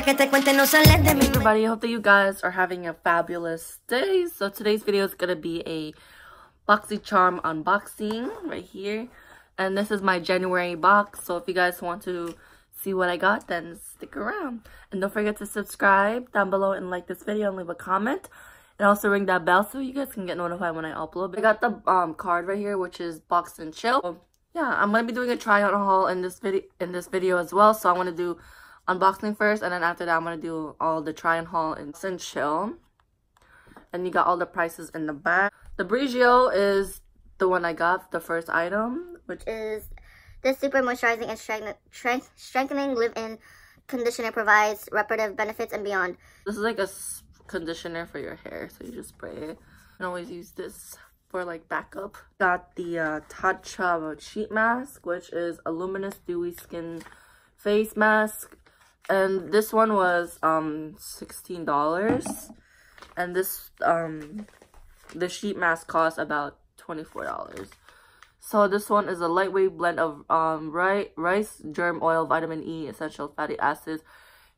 Everybody, I hope that you guys are having a fabulous day. So today's video is gonna be a BOXYCHARM unboxing right here, and this is my January box. So if you guys want to see what I got, then stick around, and don't forget to subscribe down below and like this video and leave a comment, and also ring that bell so you guys can get notified when I upload. I got the card right here, which is Box and Chill. So, yeah, I'm gonna be doing a try on haul in this video as well. So I want to do unboxing first, and then after that I'm gonna do all the try and haul in Box and Chill. And you got all the prices in the back. The Brigio is the one I got, the first item, which is this super moisturizing and strengthening live-in conditioner, provides reparative benefits and beyond. This is like a conditioner for your hair, so you just spray it. You can always use this for like backup. Got the Touch sheet mask, which is a luminous dewy skin face mask, and this one was $16, and this the sheet mask cost about $24. So this one is a lightweight blend of rice, germ oil, vitamin E, essential fatty acids,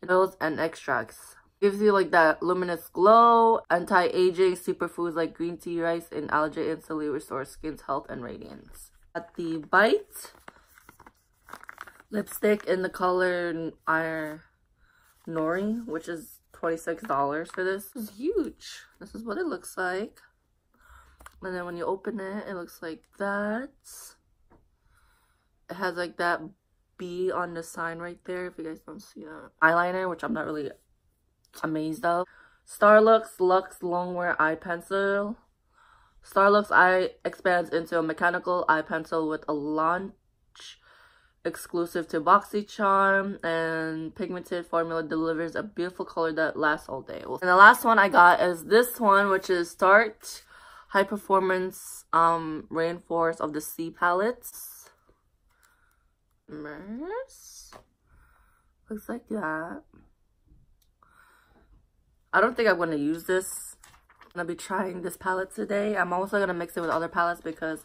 oils, and extracts. Gives you like that luminous glow, anti-aging superfoods like green tea, rice, and algae instantly restore skin's health and radiance. At the Bite lipstick in the color Nori, which is $26 for this. This is huge. This is what it looks like. And then when you open it, it looks like that. It has like that B on the sign right there, if you guys don't see that. Eyeliner, which I'm not really amazed of. Starlux Luxe Longwear Eye Pencil. Starlux Eye expands into a mechanical eye pencil with a launch exclusive to BOXYCHARM, and pigmented formula delivers a beautiful color that lasts all day. And the last one I got is this one, which is Start High Performance Rainforest of the Sea palettes. Looks like that. I don't think I'm going to use this. I'm going to be trying this palette today. I'm also going to mix it with other palettes because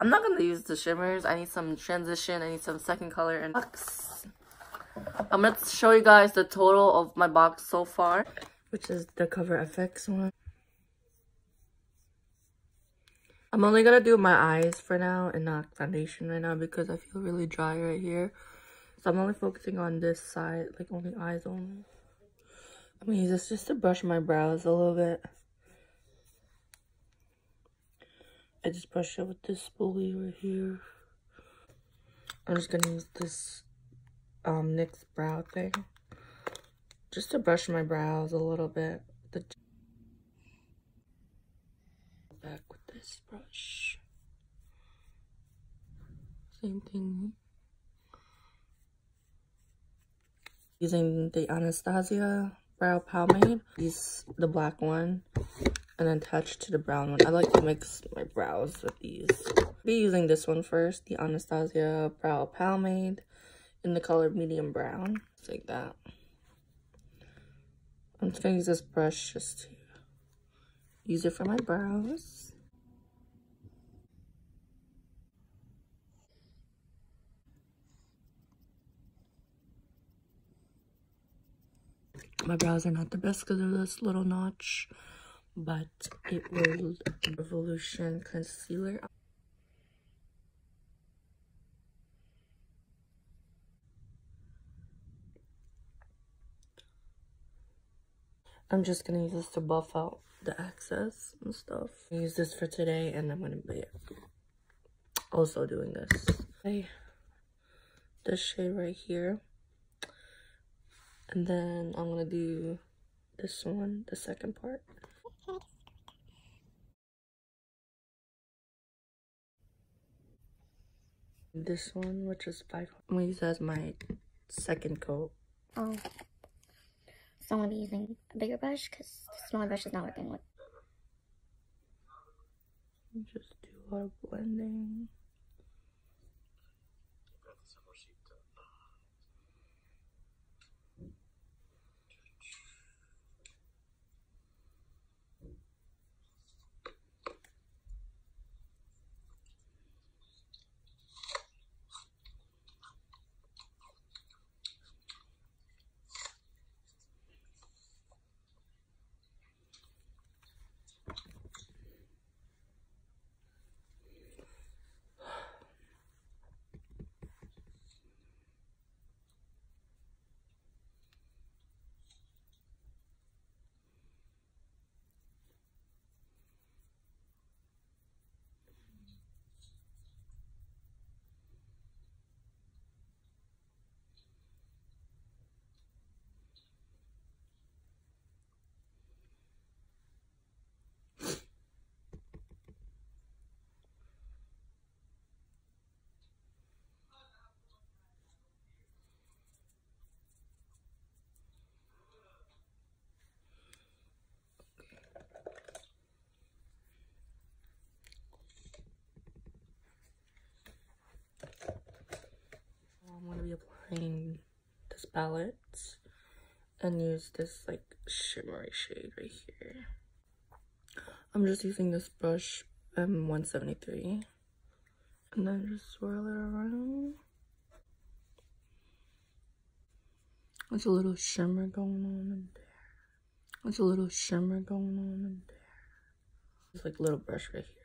I'm not going to use the shimmers. I need some transition. I need some second color in box. I'm going to show you guys the total of my box so far, which is the Cover FX one. I'm only going to do my eyes for now and not foundation right now because I feel really dry right here. So I'm only focusing on this side, like only eyes only. I'm going to use this just to brush my brows a little bit. I just brush it with this spoolie right here. I'm just going to use this NYX brow thing just to brush my brows a little bit. Back with this brush. Same thing. Using the Anastasia brow pomade. Use the black one and then touch to the brown one. I like to mix my brows with these. I'll be using this one first, the Anastasia brow pomade in the color medium brown. Just like that. I'm just gonna use this brush just to use it for my brows. My brows are not the best because of this little notch, but it will Revolution concealer. I'm just gonna use this to buff out the excess and stuff. I use this for today, and I'm gonna be also doing this. Okay, this shade right here. And then I'm gonna do this one, the second part. This one, which is 500. I'm gonna use that as my second coat. Oh, so I'm gonna be using a bigger brush because the smaller brush is not working with. Just do a lot of blending. clean this palette and use this like shimmery shade right here. I'm just using this brush M173 and then just swirl it around. There's a little shimmer going on in there. There's a little shimmer going on in there. It's like a little brush right here.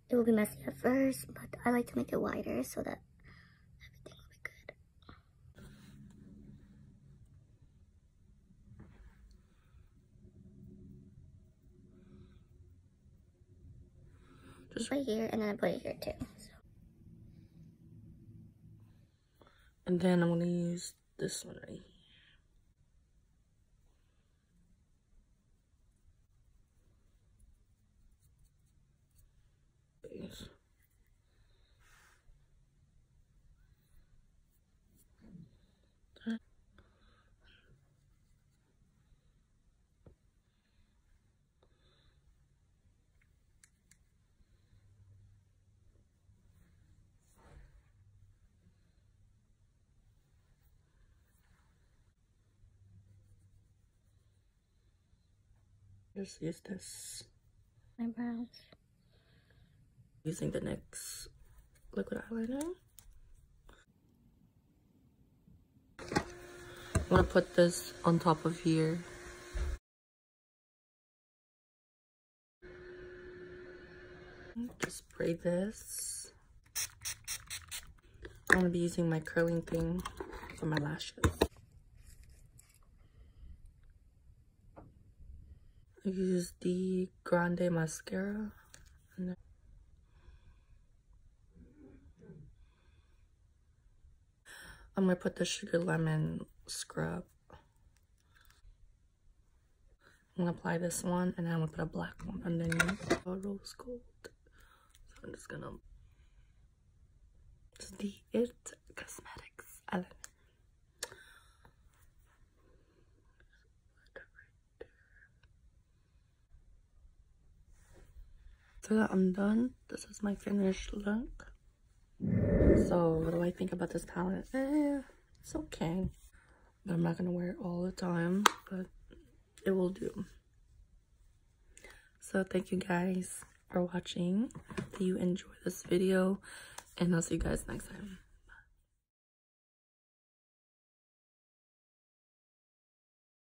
It will be messy at first, but I like to make it wider so that everything will be good. Just right here, and then I put it here too. So. And then I'm gonna use this one right here. Just use this. Eyebrows. Using the NYX liquid eyeliner. I'm gonna put this on top of here. Just spray this. I'm gonna be using my curling thing for my lashes. I use the Grande mascara. And then I'm gonna put the Sugar Lemon scrub. I'm gonna apply this one and then I'm gonna put a black one underneath. Rose gold. So I'm just gonna. It's the It Cosmetics eyeliner. So that I'm done. This is my finished look. So what do I think about this palette? It's okay. But I'm not gonna wear it all the time, but it will do. So thank you guys for watching. Hope you enjoy this video, and I'll see you guys next time.